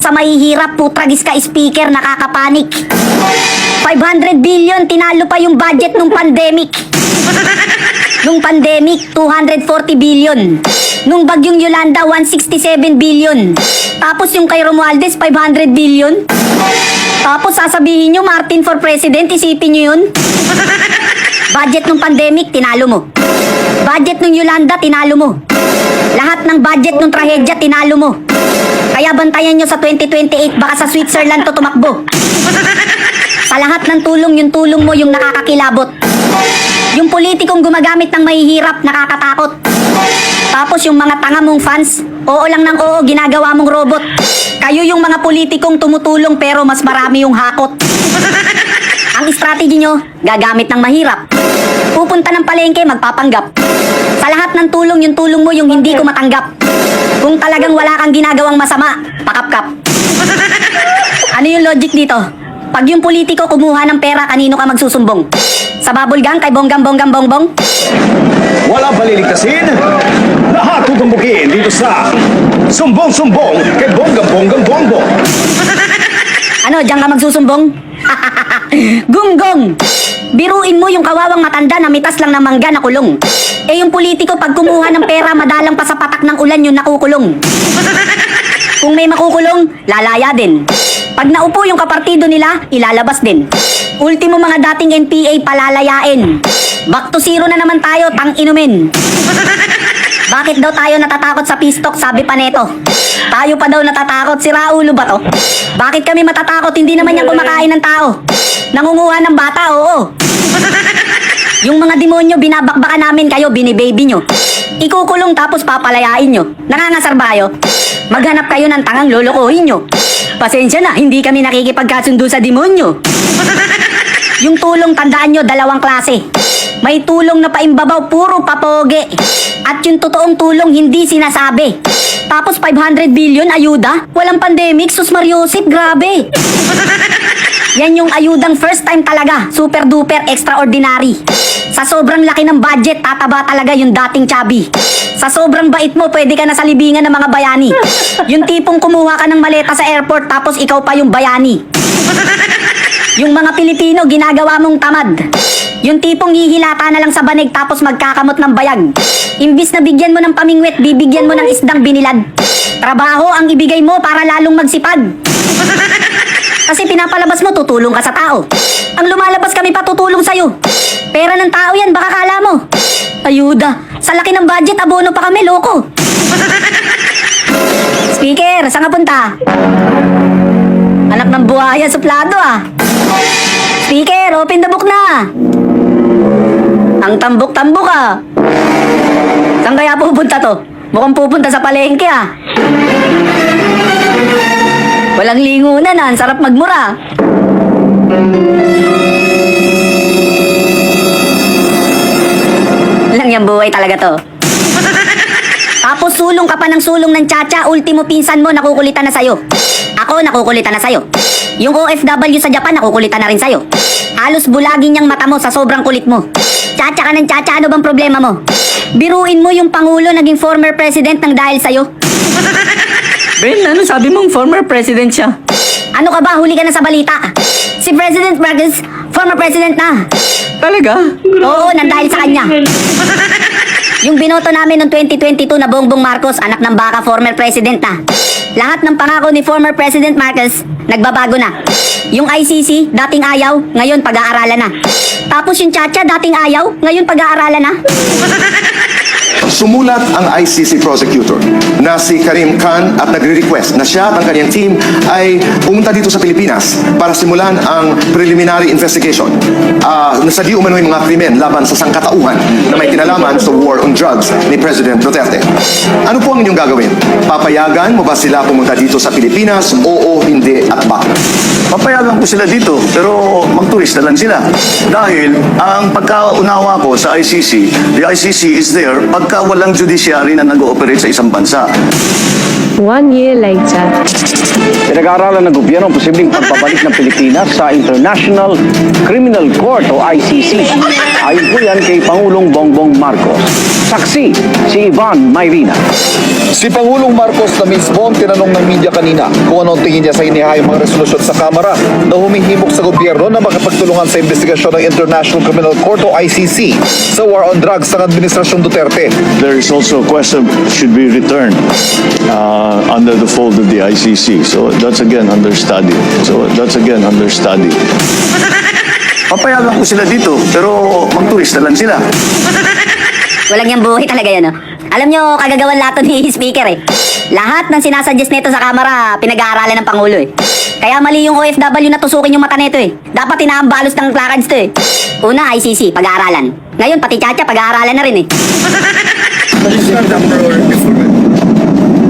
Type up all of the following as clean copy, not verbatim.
Sa mahihirap, putragis ka speaker, nakakapanik. 500 billion, tinalo pa yung budget nung pandemic. Nung pandemic, 240 billion. Nung bagyong Yolanda, 167 billion. Tapos yung kay Romualdez, 500 billion. Tapos sasabihin nyo, Martin for President, isipin nyo yun. Budget nung pandemic, tinalo mo. Budget nung Yolanda, tinalo mo. Lahat ng budget nung trahedya, tinalo mo. Kaya bantayan nyo sa 2028, baka sa Switzerland to tumakbo. Sa lahat ng tulong, yung tulong mo yung nakakakilabot. Yung politikong gumagamit ng mahihirap, nakakatakot. Tapos yung mga tanga mong fans, oo lang ng oo, ginagawa mong robot. Kayo yung mga politikong tumutulong pero mas marami yung hakot. Ang strategy nyo, gagamit ng mahirap. Pupunta ng palengke, magpapanggap. Sa lahat ng tulong, yung tulong mo yung hindi ko matanggap. Kung talagang wala kang ginagawang masama, pakapkap. Ano yung logic dito? Pag yung politiko kumuha ng pera, kanino ka magsusumbong? Sa bubble gang kay Bonggam Bongbong? Walang paliligtasin. Lahat tutumbukin dito sa Sumbong kay Bonggam Bongbong. Ano, diyan ka magsusumbong? Gunggong! Biruin mo yung kawawang matanda na mitas lang ng mangga na kulong. Eh yung politiko pag kumuha ng pera, madalang pa sa patak ng ulan yung nakukulong. Kung may makukulong, lalaya din. Pag naupo yung kapartido nila, ilalabas din. Ultimo mga dating NPA palalayain. Back to zero na naman tayo, tang inumin. Bakit daw tayo natatakot sa pistok, sabi pa neto? Tayo pa daw natatakot, si Raulo ba to? Bakit kami matatakot, hindi naman yan kumakain ng tao? Nangunguha ng bata, oo. Yung mga demonyo, binabakbakan namin kayo, binibaby nyo. Ikukulong tapos papalayain nyo. Nangangasar ba kayo? Maghanap kayo ng tangang lolokohin nyo. Pasensya na, hindi kami nakikipagkasundo sa demonyo. Yung tulong, tandaan nyo, dalawang klase. May tulong na paimbabaw, puro papoge. At yung totoong tulong, hindi sinasabi. Tapos 500 billion, ayuda? Walang pandemic, sus Mariosip, grabe. Yan yung ayudang first time talaga, super duper extraordinary. Sa sobrang laki ng budget, tataba talaga yung dating chubby. Sa sobrang bait mo, pwede ka na sa libingan ng mga bayani. Yung tipong kumuha ka ng maleta sa airport tapos ikaw pa yung bayani. Yung mga Pilipino, ginagawa mong tamad. Yung tipong hihilata na lang sa banig tapos magkakamot ng bayag. Imbis na bigyan mo ng pamingwit, bibigyan mo ng isdang binilad. Trabaho ang ibigay mo para lalong magsipag. Kasi pinapalabas mo, tutulong ka sa tao. Ang lumalabas kami pa tutulong sa'yo. Pera ng tao yan, baka kala mo. Ayuda, sa laki ng budget, abono pa kami, loko. Speaker, saan ka punta? Anak ng buhaya, suplado ah. Speaker, open the book na. Ang tambok-tambok ah. Saan kaya pupunta to? Mukhang pupunta sa palengke ah. Walang lingunan ah, ang sarap magmura. Lang yung buhay talaga to. Tapos sulong ka pa ng sulong ng tsatsya, ultimo pinsan mo nakukulitan na sa'yo. Ako nakukulitan na sa'yo. Yung OFW sa Japan nakukulitan na rin sa'yo. Halos bulagin niyang mata mo sa sobrang kulit mo. Tsatsya ka ng tsatsya, ano bang problema mo? Biruin mo yung Pangulo naging former president ng dahil sa'yo. Ben, ano sabi mong former president siya? Ano ka ba? Huli ka na sa balita. Si President Marcos, former president na. Talaga? Oo, nandahil sa kanya. Yung binoto namin noong 2022 na Bongbong Marcos, anak ng baka, former president na. Lahat ng pangako ni former President Marcos, nagbabago na. Yung ICC, dating ayaw, ngayon pag-aaralan na. Tapos yung Chacha, dating ayaw, ngayon pag-aaralan na. Sumulat ang ICC prosecutor na si Karim Khan at nagre-request na siya at ang kanyang team ay pumunta dito sa Pilipinas para simulan ang preliminary investigation sa di umano'y mga krimen laban sa sangkatauhan na may kinalaman sa war on drugs ni President Duterte. Ano po ang inyong gagawin? Papayagan mo ba sila pumunta dito sa Pilipinas? Oo, hindi at bakit? Papayagan ko sila dito, pero magturista lang sila. Dahil ang pagkaunawa ko sa ICC, the ICC is there pagka walang judiciary na nag-ooperate sa isang bansa. 1 year later. Pinag-aaralan ng gobyerno ang posibleng pagbabalik ng Pilipinas sa International Criminal Court o ICC. Ayon po yan kay Pangulong Bongbong Marcos. saksi si Ivan Mayrina. Si Pangulong Marcos na mismo ang tinanong ng media kanina kung anong tingin niya sa inihayang mga resolusyon sa Kamara na humihimok sa gobyerno na makapagtulungan sa investigasyon ng International Criminal Court o ICC sa war on drugs ng Administrasyong Duterte. There is also a question should be returned under the fold of the ICC. So that's again under study. Papayagan ko sila dito, pero magturista lang sila. Walang yung buhay talaga yan, no? Alam nyo, kagagawan lato ni Speaker eh. Lahat ng sinasuggest nito sa Kamara, pinag-aaralan ng Pangulo eh. Kaya mali yung OFW na tusukin yung mata nito eh. Dapat inaambalos ng placards to eh. Una, ICC, pag-aaralan. Ngayon, pati Chacha, pag-aaralan na rin eh. It's not a priority for me.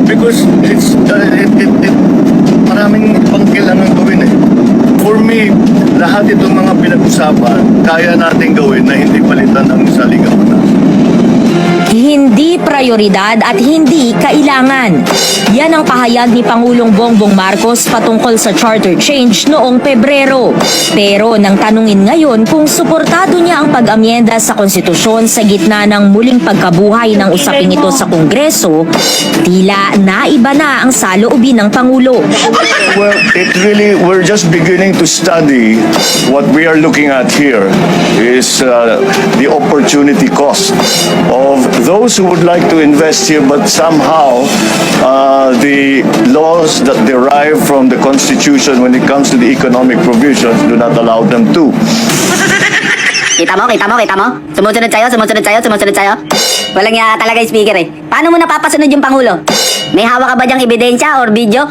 Because it's, maraming pang kailangan gawin eh. For me, lahat itong mga pinag-usapan, kaya natin gawin na hindi palitan ng saligawan natin. Hindi prioridad at hindi kailangan. Yan ang pahayag ni Pangulong Bongbong Marcos patungkol sa charter change noong Pebrero. Pero nang tanungin ngayon kung suportado niya ang pag-amyenda sa konstitusyon sa gitna ng muling pagkabuhay ng usaping ito sa Kongreso, tila naiba na ang saloobin ng Pangulo. Well, we're just beginning to study what we are looking at here is the opportunity cost of those who would like to invest here but somehow the laws that derive from the Constitution when it comes to the economic provisions do not allow them to. Kita mo? Sumusunod sa'yo? Walang ya talaga Speaker eh. Paano mo napapasunod yung Pangulo? May hawak ka ba dyang ebidensya or video?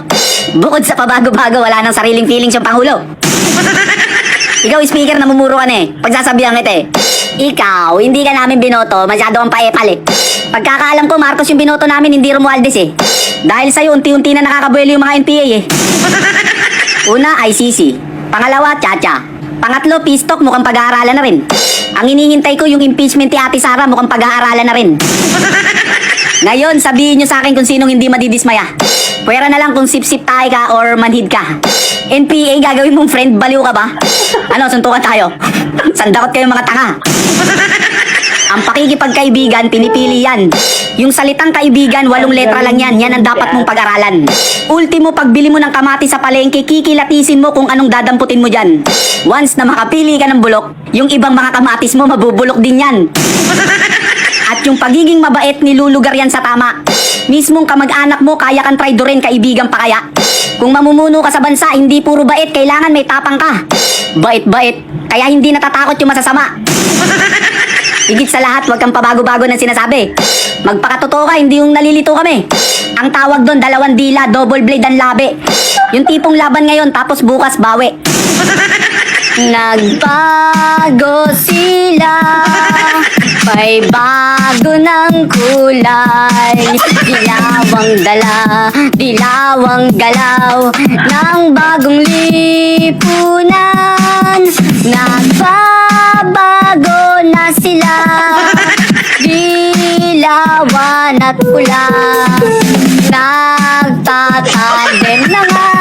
Bukod sa pabago-bago, wala nang sariling feelings yung Pangulo. Ikaw, Speaker, namumuro ka na eh. Pagsasabihan kita eh. Ikaw, hindi ka namin binoto, masyado kang paepal eh. Pagkakaalam ko, Marcos yung binoto namin, hindi Romualdez eh. Dahil sa'yo, unti-unti na nakakabuelo yung mga NPA eh. Una, ICC. Pangalawa, Chacha. Pangatlo, Pistok, mukhang pag-aaralan na rin. Ang hinihintay ko yung impeachment ni Ate Sara, mukhang pag-aaralan na rin. Ngayon, sabihin nyo sa akin kung sinong hindi madidismaya. Pwera na lang kung sip-sip tayo ka or manhid ka. NPA, gagawin mong friend, baliw ka ba? Ano, suntukan tayo? Sandakot kayo mga tanga. Ang pakikipagkaibigan, pinipili yan. Yung salitang kaibigan, 8 letra lang yan. Yan ang dapat mong pag-aralan. Ultimo, pagbili mo ng kamati sa palengke, kikilatisin mo kung anong dadamputin mo dyan. Once na makapili ka ng bulok, yung ibang mga kamatis mo, mabubulok din yan. At yung pagiging mabait, nilulugar yan sa tama. Mismong kamag-anak mo, kaya kang traidorin, kaibigan pa kaya. Kung mamumuno ka sa bansa, hindi puro bait, kailangan may tapang ka. Bait-bait, kaya hindi natatakot yung masasama. Higit sa lahat, huwag kang pabago-bago ng sinasabi. Magpakatotoo ka, hindi yung nalilito kami. Ang tawag doon, 2 dila, double blade ang labi. Yung tipong laban ngayon, tapos bukas bawi. Nagbago sila, may bago ng kulay. Dilawang dala, dilawang galaw ng bagong lipunan. Nagbabago na sila, dilawan at pula. Nagtatandem na nga,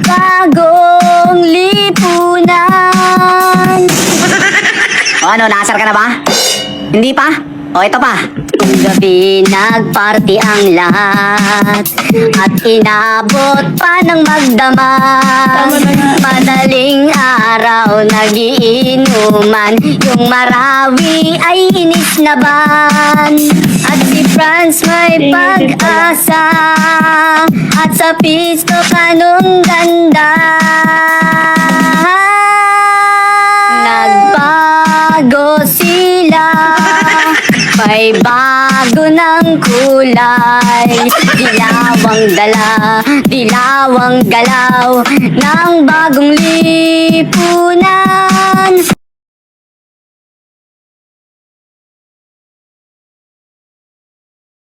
bagong lipunan. O ano, naasar ka na ba? Hindi pa? O ito pa. Kung gabi nagparty ang lahat at inabot pa ng magdamag. Madaling araw nagiinuman, yung Marawi ay inis na ban. At si France may pag-asa, at sa pisto kanong ganda. Nagbago sila, may bago ng kulay. Dilawang dala, dilawang galaw ng bagong lipunan.